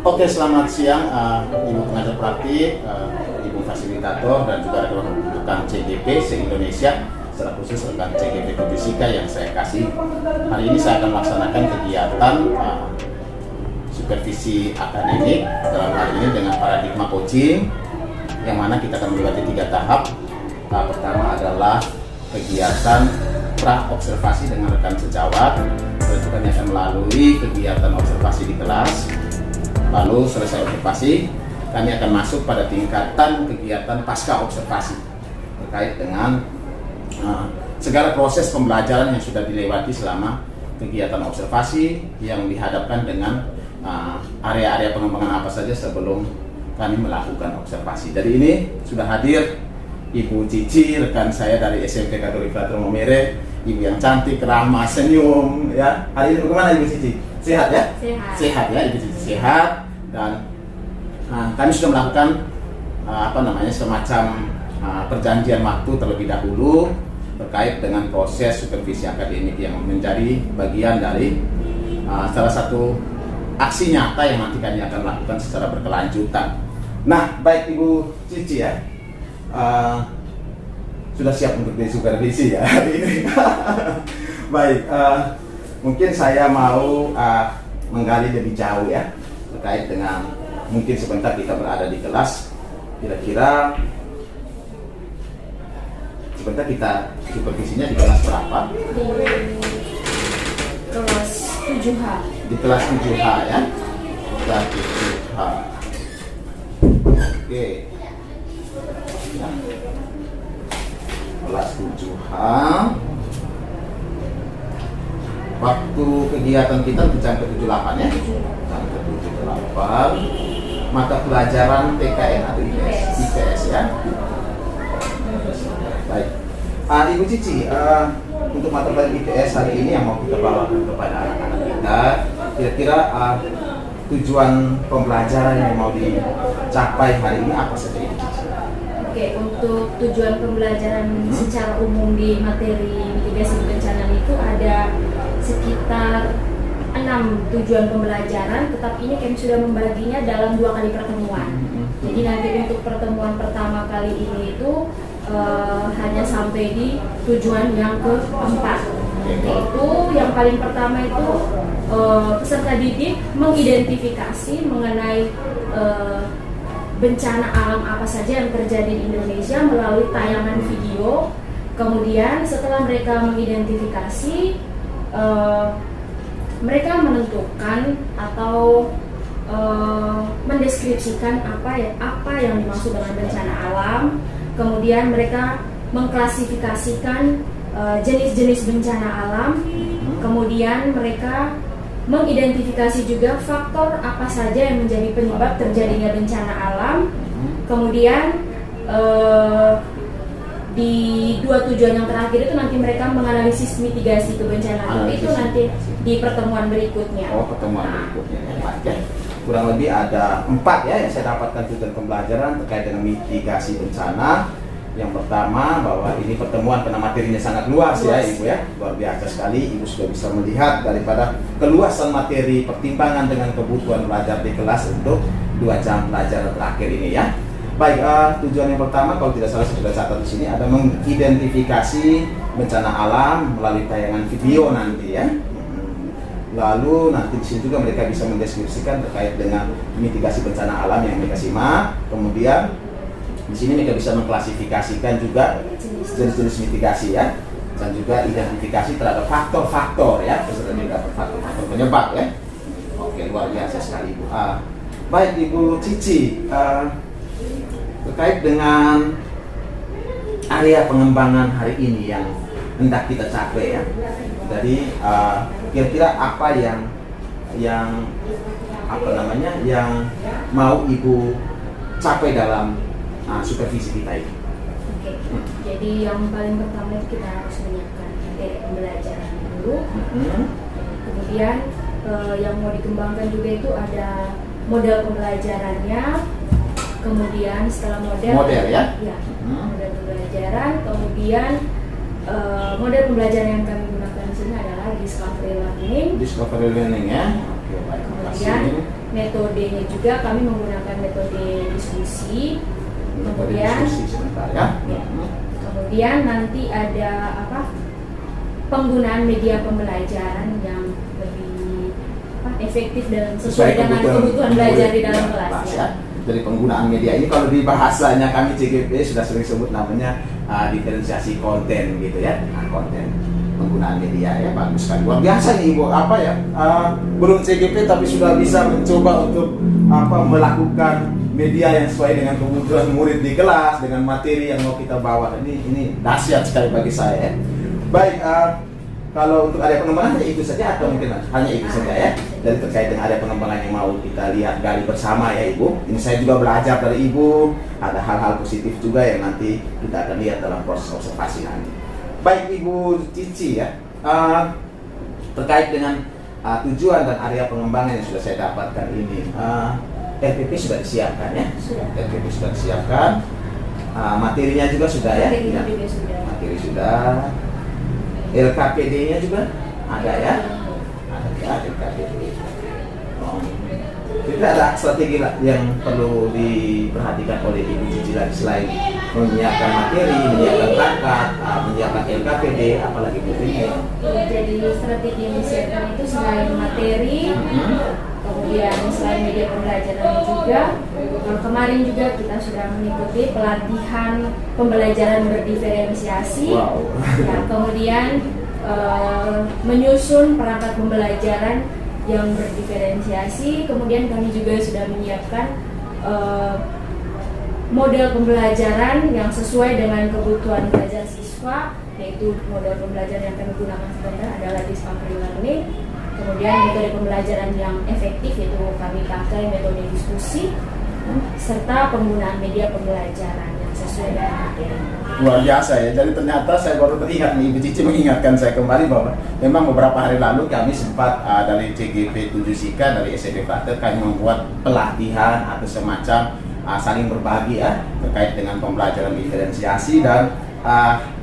Oke, selamat siang Ibu pengajar praktik, Ibu fasilitator, dan juga rekan CGP se-Indonesia, secara khusus rekan CGP Fisika yang saya kasih. Hari ini saya akan melaksanakan kegiatan supervisi akademik dalam hal ini dengan paradigma coaching, yang mana kita akan melewati 3 tahap. Tahap pertama adalah kegiatan pra-observasi dengan rekan sejawat. Berarti kami akan melalui kegiatan observasi di kelas. Lalu selesai observasi, kami akan masuk pada tingkatan kegiatan pasca observasi terkait dengan segala proses pembelajaran yang sudah dilewati selama kegiatan observasi yang dihadapkan dengan area-area pengembangan apa saja sebelum kami melakukan observasi. Jadi ini sudah hadir Ibu Cici, rekan saya dari SMP Katolik Frater Momere, Ibu yang cantik, ramah, senyum, ya. Hari ini bagaimana Ibu Cici? Sehat ya? Sehat. Sehat ya, Ibu Cici sehat. Dan kami sudah melakukan semacam perjanjian waktu terlebih dahulu terkait dengan proses supervisi akademik yang menjadi bagian dari salah satu aksi nyata yang nanti kami akan lakukan secara berkelanjutan. Nah, baik Ibu Cici ya, sudah siap untuk disupervisi ya hari ini. Baik, mungkin saya mau menggali lebih jauh ya terkait dengan mungkin sebentar kita berada di kelas, kira-kira sebentar kita supervisinya di kelas berapa? Di kelas 7H. Di kelas 7H ya. Kelas 7H. Oke. Ya. Kelas 7H. Waktu kegiatan kita jam ke-78 ya. Jam ke-78. Mata pelajaran PKN atau IPS ya. Baik. Ibu Cici, untuk mata pelajaran IPS hari ini yang mau kita bawakan kepada anak-anak kita, kira-kira tujuan pembelajaran yang mau dicapai hari ini apa saja Ibu Cici? Oke, untuk tujuan pembelajaran secara umum di materi mitigasi bencana itu ada sekitar 6 tujuan pembelajaran, tetapi ini kami sudah membaginya dalam 2 kali pertemuan. Jadi nanti untuk pertemuan pertama kali ini itu hanya sampai di tujuan yang keempat, yaitu yang paling pertama itu peserta didik mengidentifikasi mengenai bencana alam apa saja yang terjadi di Indonesia melalui tayangan video. Kemudian setelah mereka mengidentifikasi, mereka menentukan atau mendeskripsikan apa yang dimaksud dengan bencana alam. Kemudian mereka mengklasifikasikan jenis-jenis bencana alam. Kemudian mereka mengidentifikasi juga faktor apa saja yang menjadi penyebab terjadinya bencana alam. Kemudian di 2 tujuan yang terakhir itu nanti mereka menganalisis mitigasi kebencanaan itu nanti di pertemuan berikutnya. Oh, pertemuan berikutnya. Ya. Kurang lebih ada 4 ya yang saya dapatkan tujuan pembelajaran terkait dengan mitigasi bencana. Yang pertama, bahwa ini pertemuan karena materinya sangat luas ya Ibu ya, luar biasa sekali. Ibu sudah bisa melihat daripada keluasan materi pertimbangan dengan kebutuhan pelajar di kelas untuk 2 jam pelajaran terakhir ini ya. Baik, tujuan yang pertama kalau tidak salah saya sudah catat di sini ada mengidentifikasi bencana alam melalui tayangan video nanti ya. Lalu nanti di sini juga mereka bisa mendeskripsikan terkait dengan mitigasi bencana alam yang mereka simak. Kemudian di sini mereka bisa mengklasifikasikan juga jenis-jenis mitigasi ya, dan juga identifikasi terhadap faktor-faktor ya, faktor-faktor penyebab ya. Oke, luar biasa sekali Ibu. Baik Ibu Cici, terkait dengan area pengembangan hari ini yang hendak kita capai ya. Jadi kira-kira apa yang mau Ibu capai dalam supervisi kita ini? Oke. Jadi yang paling pertama itu kita harus menyiapkan materi pembelajaran dulu. Kemudian yang mau dikembangkan juga itu ada model pembelajarannya. Kemudian setelah model ya? Ya, model pembelajaran. Kemudian model pembelajaran yang kami gunakan di sini adalah discovery learning. Discovery learning ya. Oke, baik. Kemudian metodenya juga kami menggunakan metode diskusi. Kemudian Diskusi sebentar ya. kemudian nanti ada penggunaan media pembelajaran yang lebih efektif dan sesuai dengan kebutuhan belajar di dalam kelas ya. Dari penggunaan media ini, kalau di bahasanya kami CGP sudah sering sebut namanya diferensiasi konten gitu ya. Konten penggunaan media ya, bagus sekali, luar biasa nih Ibu. Belum CGP tapi sudah bisa mencoba untuk melakukan media yang sesuai dengan kebutuhan murid di kelas dengan materi yang mau kita bawa. Ini dahsyat sekali bagi saya ya. Baik, kalau untuk area pengembangan hanya itu saja atau mungkin hanya itu saja ya. Dari terkait dengan area pengembangan yang mau kita lihat gali bersama ya Ibu. Ini saya juga belajar dari Ibu, ada hal-hal positif juga yang nanti kita akan lihat dalam proses observasi nanti. Baik Ibu Cici ya, terkait dengan tujuan dan area pengembangan yang sudah saya dapatkan ini, RPP sudah disiapkan ya? Sudah. RPP sudah disiapkan, materinya juga sudah ya? Materinya juga sudah. Materi sudah, LKPD-nya juga ada ya? Ada ya LKPD. Jadi ada strategi yang perlu diperhatikan oleh Ibu Cici lagi selain menyiapkan materi, menyiapkan perangkat, menyiapkan LKPD, apalagi mungkin. Jadi strategi yang disiapkan itu selain materi, kemudian selain media pembelajaran juga, kemarin juga kita sudah mengikuti pelatihan pembelajaran berdiferensiasi. Wow. Ya, kemudian menyusun perangkat pembelajaran yang berdiferensiasi. Kemudian kami juga sudah menyiapkan model pembelajaran yang sesuai dengan kebutuhan belajar siswa, yaitu model pembelajaran yang kami gunakan sebenarnya adalah discovery learning. Kemudian metode pembelajaran yang efektif yaitu kami pakai metode diskusi, serta penggunaan media pembelajaran yang sesuai dengan materi. Luar biasa ya, jadi ternyata saya baru teringat nih, Ibu Cici mengingatkan saya kembali bahwa memang beberapa hari lalu kami sempat dari CGP 7 Sika, dari SMP Prater, kami membuat pelatihan atau semacam saling berbagi ya terkait dengan pembelajaran diferensiasi, dan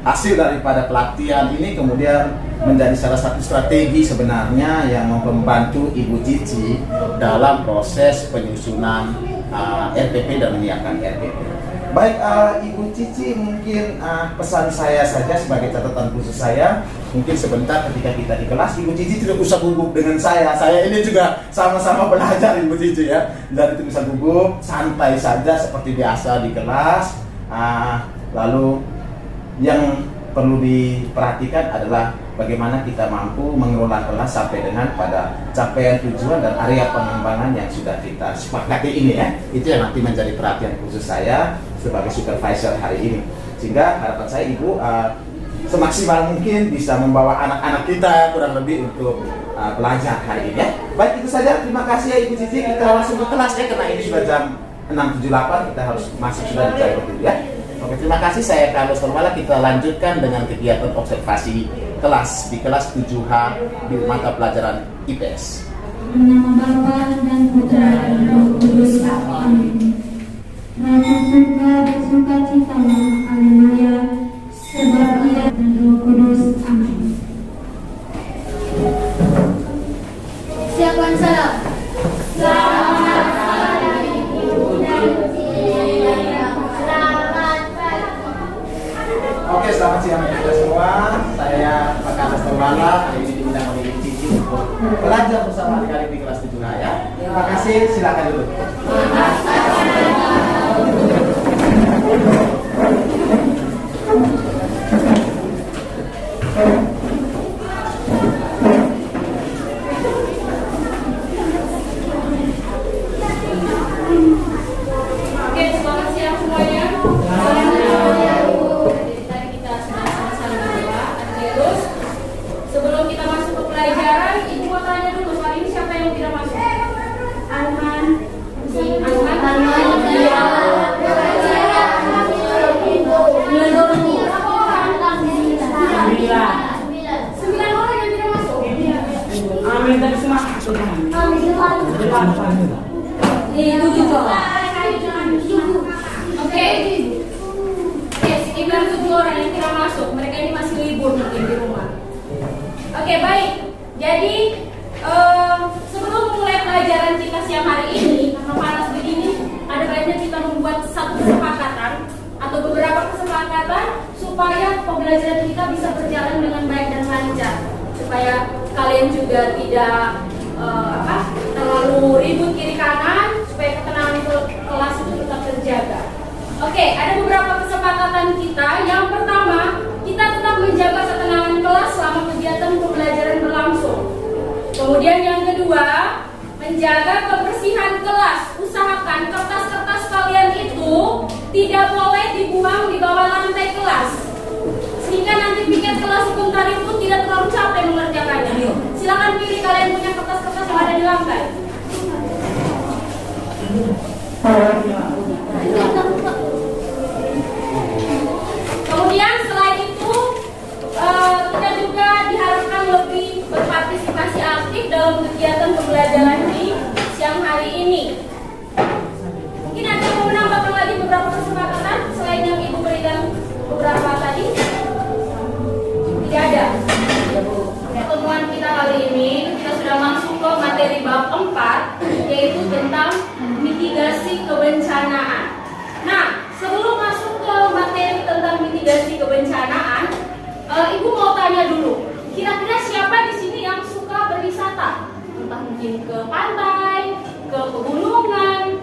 hasil daripada pelatihan ini kemudian menjadi salah satu strategi sebenarnya yang membantu Ibu Cici dalam proses penyusunan RPP dan menyiapkan RPP. Baik, Ibu Cici, mungkin pesan saya saja sebagai catatan khusus saya, mungkin sebentar ketika kita di kelas, Ibu Cici tidak usah gugup dengan saya ini juga sama-sama belajar Ibu Cici ya, dan itu bisa gugup, santai saja seperti biasa di kelas. Lalu yang perlu diperhatikan adalah bagaimana kita mampu mengelola kelas sampai dengan pada capaian tujuan dan area pengembangan yang sudah kita sepakati ini ya. Itu yang nanti menjadi perhatian khusus saya sebagai supervisor hari ini. Sehingga harapan saya Ibu semaksimal mungkin bisa membawa anak-anak kita kurang lebih untuk belajar hari ini ya. Baik, itu saja. Terima kasih ya Ibu Cici. Kita langsung ke kelas ya, karena ini sudah jam 6.78, kita harus masuk sudah di jam itu ya. Oke, terima kasih. Saya Carlos Tormala. Kita lanjutkan dengan kegiatan observasi kelas di kelas 7H di mata pelajaran IPS. Nama Bapa dan Putra dan Roh Kudus. Amin. Rasa surga dan sukacitalah, haleluya, sebab Ia dan Roh Kudus. Amin. Siapkan salam. Selamat pagi Ibu dan selamat pagi. Oke, selamat siang kita semua. Saya Pak Carlos Tormala, hari ini diundang oleh Ibu Cici untuk belajar bersama adik-adik di kelas 7H ya. Terima kasih, silakan dulu. Oke, selamat siang semuanya. Jadi tadi kita sudah sama-sama berdoa. Terus sebelum kita masuk ke pelajaran, Ibu mau tanya dulu, hari ini siapa yang tidak masuk? Arman. Sembilan orang yang tidak masuk. Amin dari semua. Tujuh coba. Oke, sekitar 7 orang yang tidak masuk. Mereka ini masih libur mungkin di rumah. Oke, baik. Jadi sebelum mulai pembelajaran kita siang hari ini, karena panas begini, ada baiknya kita membuat satu kesepakatan atau beberapa kesepakatan supaya pembelajaran kita bisa berjalan dengan baik dan lancar, supaya kalian juga tidak terlalu ribut kiri kanan, supaya ketenangan kelas itu tetap terjaga. Oke, ada beberapa kesepakatan kita. Yang pertama, kita tetap menjaga ketenangan kelas selama kegiatan pembelajaran berlangsung. Kemudian yang kedua, menjaga kebersihan kelas. Usahakan kertas-kertas kalian itu tidak boleh dibuang di bawah lantai kelas, sehingga nanti piket kelas sebentar itu tidak terlalu capek mengerjakannya. Silakan pilih kalian punya kertas-kertas yang ada di lantai. Kemudian selain itu kita juga diharapkan lebih berpartisipasi aktif dalam kegiatan pembelajaran di siang hari ini. Mungkin ada yang mau menambahkan lagi beberapa kesepakatan selain yang Ibu berikan beberapa tadi? Tidak ada. Pertemuan kita kali ini kita sudah masuk ke materi bab 4, yaitu tentang mitigasi kebencanaan. Nah, sebelum masuk ke materi tentang mitigasi kebencanaan, Ibu mau tanya dulu, kira-kira siapa di sini yang suka berwisata? Entah mungkin ke pantai, ke pegunungan,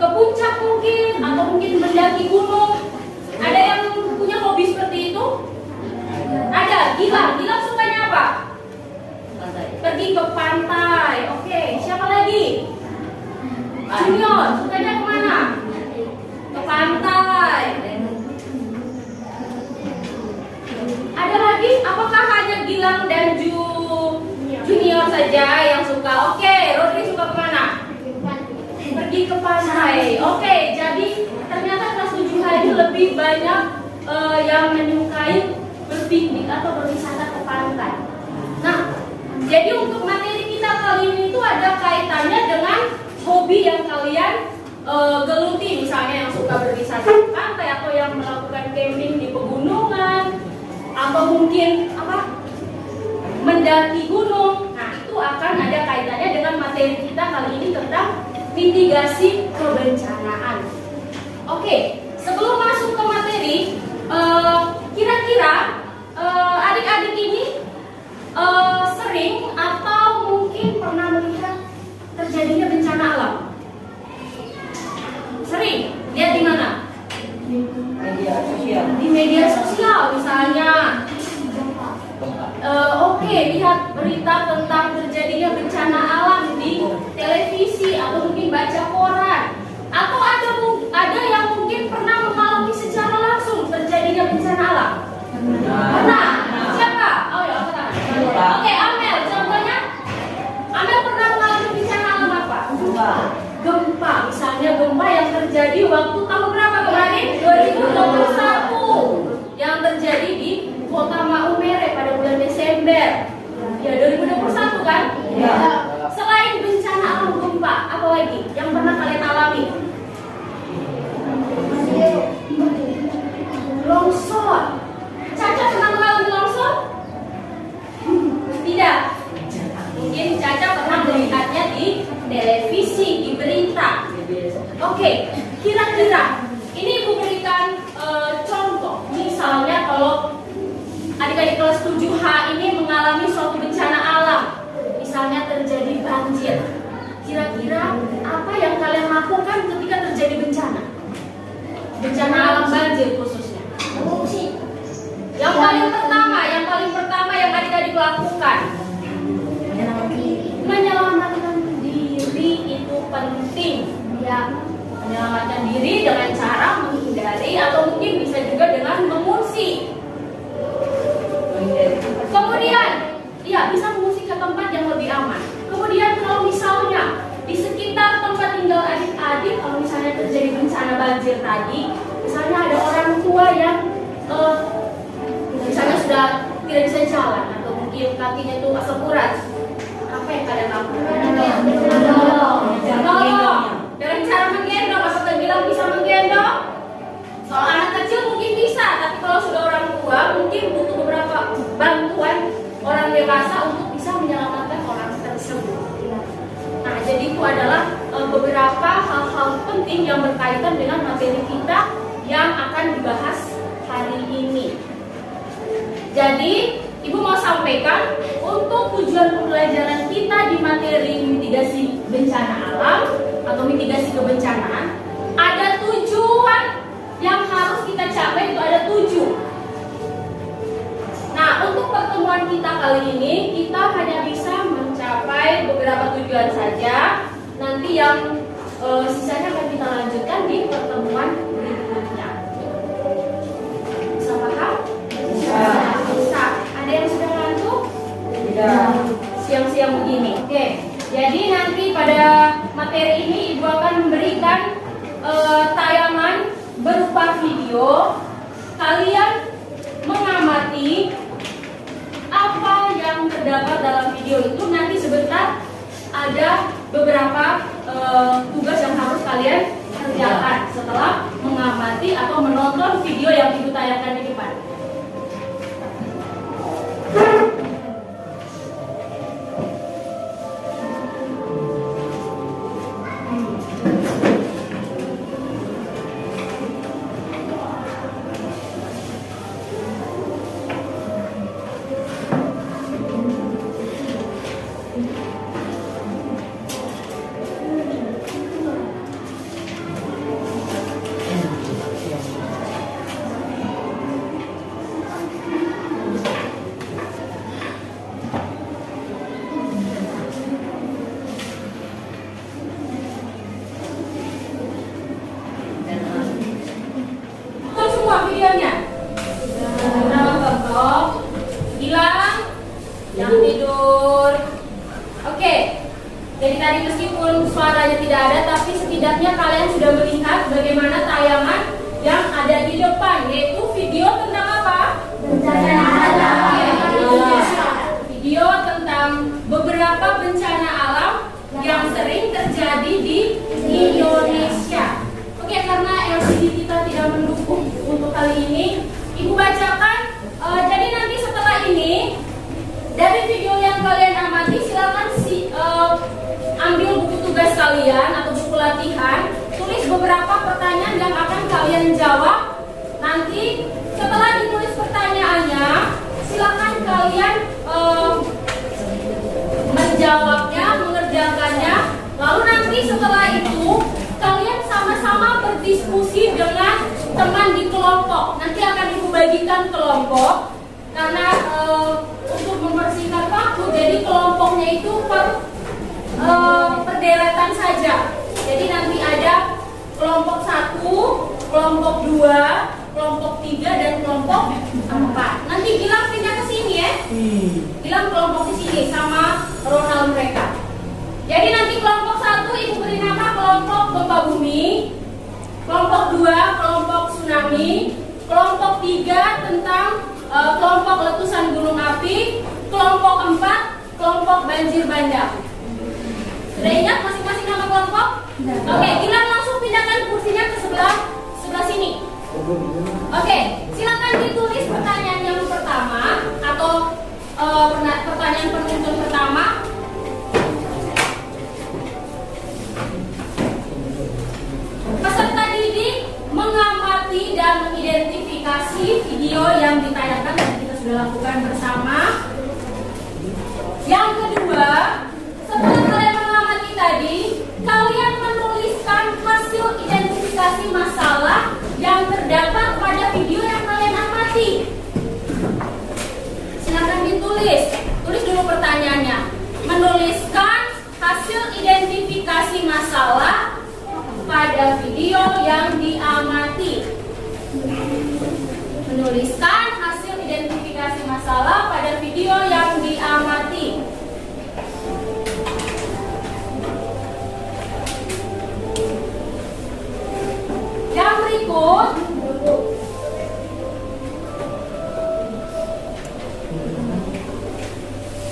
ke puncak mungkin, atau mungkin mendaki gunung. Ada yang punya hobi seperti itu? Ada. Gilang sukanya apa? Pergi ke pantai. Oke, siapa lagi? Junior, sukanya kemana? Ke pantai. Ada lagi? Apakah hanya Gilang dan Junior saja yang suka? Oke, Rodri suka kemana? Pergi ke pantai. Oke, jadi ternyata kelas 7H ini lebih banyak yang menyukai berpiknik atau berwisata ke pantai. Nah, jadi untuk materi kita kali ini itu ada kaitannya dengan hobi yang kalian geluti, misalnya yang suka berwisata ke pantai atau yang melakukan camping di pegunungan atau mungkin mendaki gunung. Nah, itu akan ada kaitannya dengan materi kita kali ini tentang mitigasi kebencanaan. Oke, sebelum masuk ke materi, kira-kira adik-adik ini sering atau mungkin pernah melihat terjadinya bencana alam? Sering? Lihat di mana? Di media sosial misalnya. Oke, lihat berita tentang terjadinya bencana alam di televisi atau mungkin baca koran. Atau ada yang mungkin pernah mengalami secara langsung terjadinya bencana alam. Pernah? Siapa? Oh ya, pernah. Oke, Amel, contohnya Amel pernah mengalami bencana alam apa? Gempa, misalnya gempa yang terjadi waktu tahun berapa kemarin? 2021 yang terjadi di Kota Maumere pada bulan Desember. Ya, 2021 kan? Ya. Selain bencana alam gempa, apa lagi yang pernah kalian alami? Longsor. Caca pernah mengalami longsor? Tidak. Mungkin Caca pernah melihatnya di televisi, di berita. Oke, kira-kira ini Ibu berikan contoh. Misalnya kalau adik-adik kelas 7H ini mengalami suatu bencana alam, misalnya terjadi banjir. Kira-kira apa yang kalian lakukan ketika terjadi bencana? Bencana alam banjir khususnya. Yang paling pertama yang adik-adik lakukan, menyelamatkan diri itu penting. Ya, menyelamatkan diri dengan cara menghindari atau mungkin bisa juga dengan mengungsi. Kemudian, ya bisa mengungsi ke tempat yang lebih aman. Kemudian kalau misalnya di sekitar tempat tinggal adik-adik, kalau misalnya terjadi bencana banjir tadi, misalnya ada orang tua yang misalnya sudah tidak bisa jalan atau mungkin kakinya itu asam urat, apa yang kalian lakukan? Menolong. Dengan cara menggendong, apakah bilang bisa menggendong? Kalau anak kecil mungkin bisa, tapi kalau sudah orang tua mungkin butuh beberapa bantuan orang dewasa untuk bisa menyelamatkan orang tersebut. itu adalah beberapa hal-hal penting yang berkaitan dengan materi kita yang akan dibahas hari ini. Jadi, Ibu mau sampaikan untuk tujuan pembelajaran kita di materi mitigasi bencana alam atau mitigasi kebencanaan, ada tujuan yang harus kita capai, itu ada 7. Nah, untuk pertemuan kita kali ini, kita hanya bisa mencapai beberapa tujuan saja. Nanti yang sisanya akan kita lanjutkan di pertemuan berikutnya. Bisa paham? Bisa. Ada yang sudah ngantuk? Tidak. Siang-siang begini. Oke. Jadi nanti pada materi ini Ibu akan memberikan tayangan berupa video. Kalian mengamati apa yang terdapat dalam video itu. Nanti sebentar ada beberapa tugas yang harus kalian kerjakan setelah mengamati atau menonton video yang Ibu tayangkan di depan. Videonya hilang yang tidur. Oke, jadi tadi meskipun suaranya tidak ada, tapi setidaknya kalian sudah melihat bagaimana tayangan yang ada di depan, yaitu video tentang apa? Bencana alam. Video tentang beberapa bencana alam yang sering terjadi di Indonesia. Oke, karena LCD kita tidak mendukung untuk kali ini, Ibu bacakan. Jadi nanti setelah ini, dari video yang kalian amati, silakan ambil buku tugas kalian atau buku latihan, tulis beberapa pertanyaan yang akan kalian jawab. Nanti setelah ditulis pertanyaannya, silakan kalian menjawabnya, mengerjakannya. Lalu nanti setelah itu kalian sama-sama berdiskusi dengan teman di kelompok. Nanti akan Ibu bagikan kelompok karena untuk mempersingkat waktu, jadi kelompoknya itu perderetan saja. Jadi nanti ada kelompok 1, kelompok 2, kelompok 3 dan kelompok 4. Nanti Gilang pindah ke sini ya. Gilang kelompok di sini sama Ronald mereka. Jadi nanti kelompok 1 Ibu beri nama kelompok gempa bumi, kelompok 2 kelompok tsunami, kelompok 3 tentang kelompok letusan gunung api, kelompok 4 kelompok banjir bandang. Sudah ingat masing-masing nama kelompok? Oke, Gilang langsung pindahkan kursinya ke sebelah sini. Oke, silakan ditulis pertanyaan yang pertama atau pertanyaan penuntun pertama. Peserta didik mengamati dan mengidentifikasi video yang ditayangkan dan kita sudah lakukan bersama. Yang kedua, setelah kalian mengamati tadi, kalian menuliskan hasil identifikasi masalah yang terdapat pada video yang kalian amati. Silakan ditulis. Tulis dulu pertanyaannya. Menuliskan hasil identifikasi masalah pada video yang diamati. Menuliskan hasil identifikasi masalah pada video yang diamati. Yang berikut,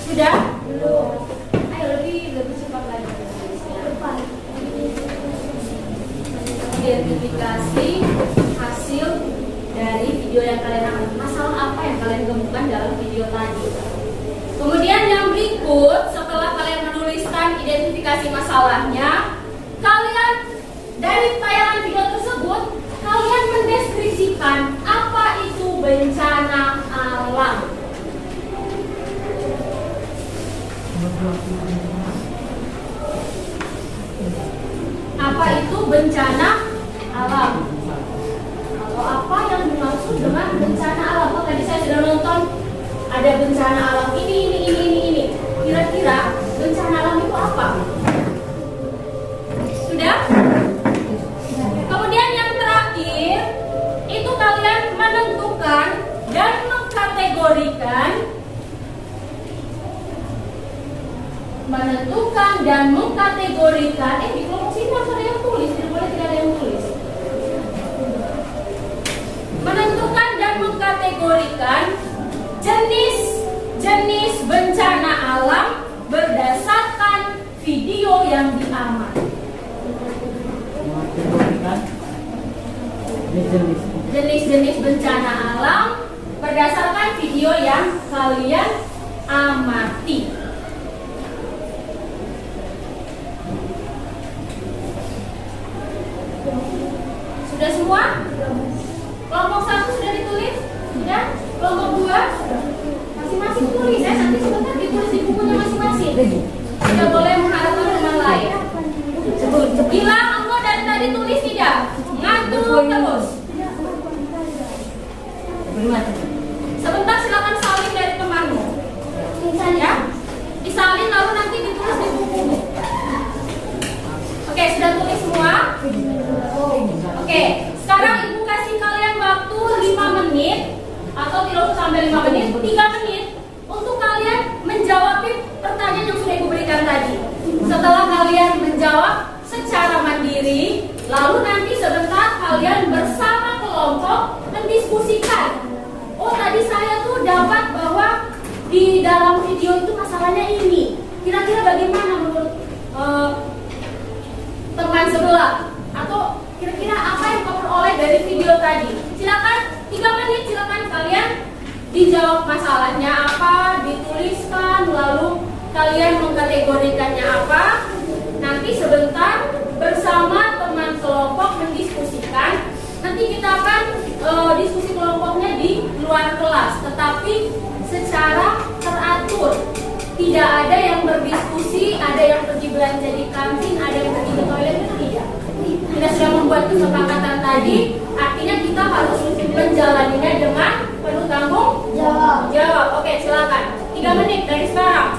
sudah? Belum. Ayo lebih cepat lagi. Identifikasi hasil dari video yang kalian amati. Masalah apa yang kalian temukan dalam video tadi? Kemudian yang berikut, setelah kalian menuliskan identifikasi mitigasi masalahnya, kalian dari tayangan video tersebut kalian mendeskripsikan apa itu bencana alam. Apa itu bencana alam? Atau apa yang dimaksud dengan bencana alam? Oh, tadi saya sudah nonton ada bencana alam ini. Kira-kira bencana alam itu apa? Sudah? Kemudian yang terakhir itu kalian menentukan dan mengkategorikan di kelompok sini harus ada yang tulis, tidak boleh tidak ada yang tulis. Menentukan dan mengkategorikan jenis bencana alam berdasarkan video yang diamati. Jenis-jenis bencana alam berdasarkan video yang kalian amati. Sudah semua? Kelompok 1 sudah ditulis? Sudah? Kelompok 2? Masing-masing tulis ya, nanti sebentar ditulis di bukunya masing-masing. Tidak boleh mengharapkan teman lain. Gilang, engkau dari tadi tulis tidak? Ngantuk terus. Sebentar silakan salin dari temanmu. Ya? Disalin lalu nanti ditulis di bukumu. Oke, sudah tulis semua? Oke, sekarang ibu kasih kalian waktu 5 menit atau tidak usah sampai 5 menit, 3 menit untuk kalian menjawab pertanyaan yang sudah ibu berikan tadi. Setelah kalian menjawab secara mandiri, lalu nanti sebentar kalian bersama kelompok mendiskusikan. Oh, tadi saya tuh dapat bahwa di dalam video itu masalahnya ini. Kira-kira bagaimana menurut teman sebelah? Atau kira-kira apa yang kau peroleh dari video tadi? Silakan 3 menit, silakan kalian dijawab masalahnya apa, dituliskan, lalu kalian mengkategorikannya apa. Nanti sebentar bersama teman kelompok mendiskusikan. Nanti kita akan diskusi kelompoknya di luar kelas, tetapi secara teratur. Tidak ada yang berdiskusi, ada yang pergi belanja di kantin, ada yang pergi ke toilet, itu tidak. Kita sudah membuat kesepakatan tadi, artinya kita harus menjalaninya dengan penuh tanggung jawab. Oke, silakan. 3 menit dari sekarang.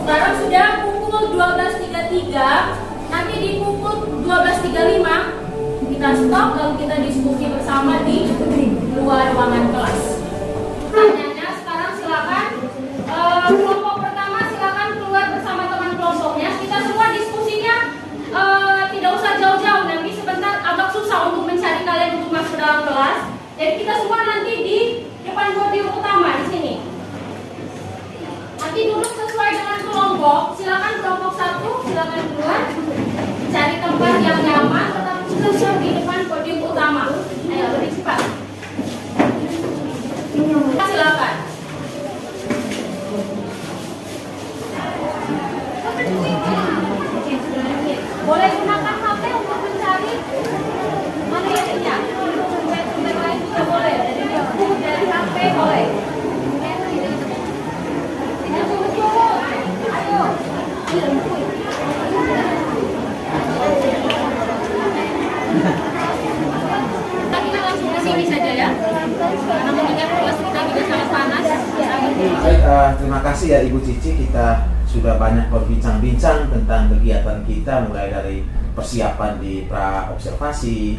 Sekarang sudah pukul 12.33. Nanti di pukul 12.35 kita stop, lalu kita diskusi bersama di luar ruangan kelas. Pertanyaannya sekarang silakan. Kelompok pertama silakan keluar bersama teman kelompoknya. Kita semua diskusinya tidak usah jauh-jauh. Nanti sebentar agak susah untuk mencari kalian untuk masuk dalam kelas. Jadi kita semua nanti di depan podium utama di sini. Nanti duduk sesuai dengan kelompok. Silakan kelompok 1 silakan keluar. Cari tempat yang nyaman, tetap duduk di depan podium utama. Ayo lebih cepat. Silakan. Boleh gunakan HP untuk mencari materinya. Sumber lain juga boleh. Dari HP boleh. Ayo. Kita langsung ke sini saja ya. Karena mengingat kelas kita juga sangat panas. Baik, terima kasih ya Ibu Cici. Kita sudah banyak berbincang-bincang tentang kegiatan kita, mulai dari persiapan di pra-observasi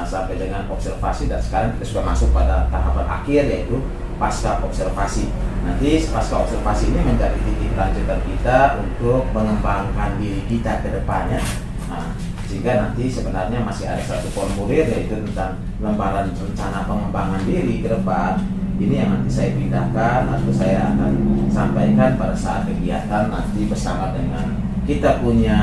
sampai dengan observasi, dan sekarang kita sudah masuk pada tahapan akhir, yaitu pasca observasi. Nanti pasca observasi ini menjadi titik lanjutan kita untuk mengembangkan diri kita ke depannya. Sehingga nanti sebenarnya masih ada satu formulir, yaitu tentang lembaran rencana pengembangan diri ke depan. Ini yang nanti saya pindahkan atau saya akan sampaikan pada saat kegiatan nanti bersama dengan kita punya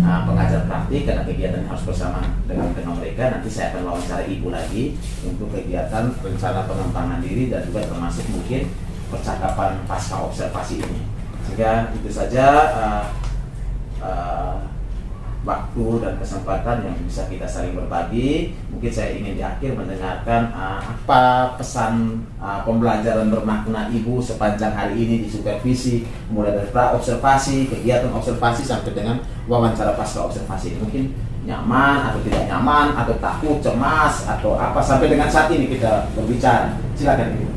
pengajar praktik, karena kegiatan harus bersama dengan mereka. Nanti saya akan wawancara ibu lagi untuk kegiatan rencana pengembangan diri dan juga termasuk mungkin percakapan pasca observasi ini. Sehingga itu saja waktu dan kesempatan yang bisa kita saling berbagi. Mungkin saya ingin di akhir mendengarkan apa pesan pembelajaran bermakna Ibu sepanjang hari ini di supervisi, mulai dari observasi, kegiatan observasi sampai dengan wawancara pasca observasi. Mungkin nyaman atau tidak nyaman, atau takut, cemas, atau apa sampai dengan saat ini kita berbicara. Silakan Ibu.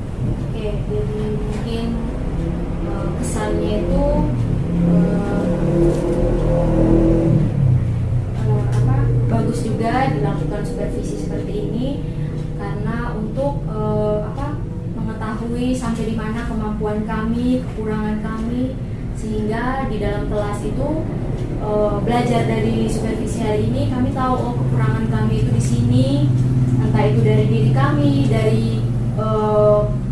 Oke, jadi mungkin kesannya itu bagus juga dilakukan supervisi seperti ini, karena untuk mengetahui sampai di mana kemampuan kami, kekurangan kami, sehingga di dalam kelas itu belajar dari supervisi hari ini kami tahu kekurangan kami itu di sini, entah itu dari diri kami, dari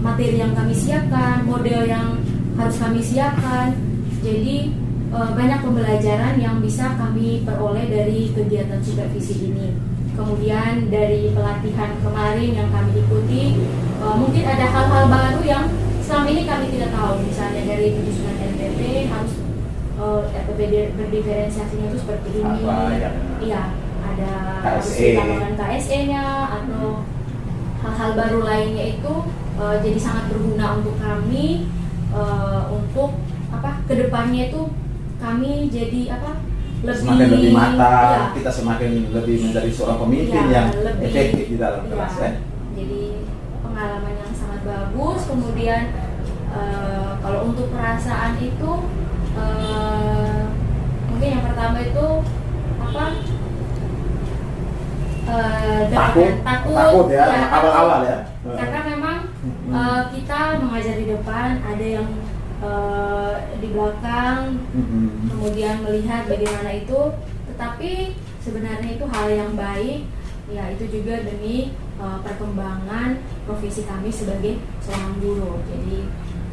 materi yang kami siapkan, model yang harus kami siapkan. Jadi banyak pembelajaran yang bisa kami peroleh dari kegiatan supervisi ini. Kemudian dari pelatihan kemarin yang kami ikuti, mungkin ada hal-hal baru yang selama ini kami tidak tahu. Misalnya dari penyusunan NPP harus berdiferensiasinya itu seperti ini. Iya, ada harus ditambahkan KSE-nya atau hal-hal baru lainnya itu jadi sangat berguna untuk kami, untuk kedepannya itu kami jadi semakin lebih matang, ya, kita semakin lebih menjadi seorang pemimpin ya, yang lebih, efektif di dalam kelas ya. Jadi pengalaman yang sangat bagus. Kemudian kalau untuk perasaan itu mungkin yang pertama itu takut ya, awal-awal ya. Karena memang kita mengajar di depan, ada yang di belakang, kemudian melihat bagaimana itu, tetapi sebenarnya itu hal yang baik, ya itu juga demi perkembangan profesi kami sebagai seorang guru. Jadi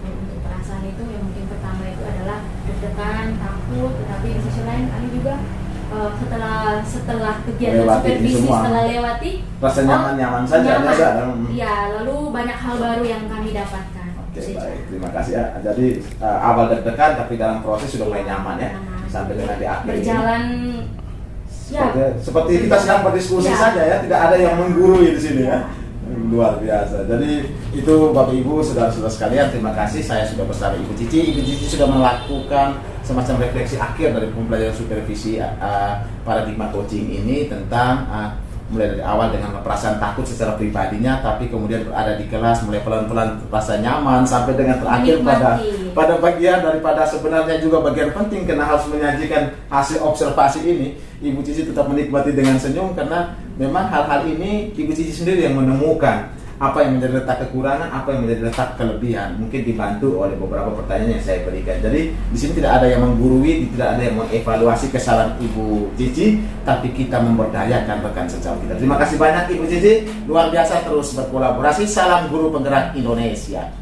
untuk perasaan itu yang mungkin pertama itu adalah deg-degan, takut, tetapi di sisi lain kami juga setelah kegiatan supervisi, setelah lewati, rasa nyaman saja. Ya, lalu banyak hal baru yang kami dapatkan. Oke, baik, terima kasih ya. Jadi awal deg-degan tapi dalam proses sudah mulai nyaman ya, sampai dengan di akhir berjalan ini. Seperti kita sedang berdiskusi saja ya, tidak ada yang menggurui di sini ya. Luar biasa. Jadi itu Bapak Ibu, saudara-saudara sekalian, terima kasih. Saya sudah bersama Ibu Cici. Ibu Cici sudah melakukan semacam refleksi akhir dari pembelajaran supervisi paradigma coaching ini tentang mulai dari awal dengan perasaan takut secara pribadinya, tapi kemudian berada di kelas mulai pelan-pelan rasa nyaman sampai dengan terakhir pada bagian daripada sebenarnya juga bagian penting karena harus menyajikan hasil observasi ini. Ibu Cici tetap menikmati dengan senyum karena memang hal-hal ini Ibu Cici sendiri yang menemukan apa yang menjadi letak kekurangan, apa yang menjadi letak kelebihan. Mungkin dibantu oleh beberapa pertanyaan yang saya berikan. Jadi di sini tidak ada yang menggurui, tidak ada yang mengevaluasi kesalahan Ibu Cici, tapi kita memberdayakan rekan sejauh kita. Terima kasih banyak Ibu Cici, luar biasa terus berkolaborasi. Salam guru penggerak Indonesia.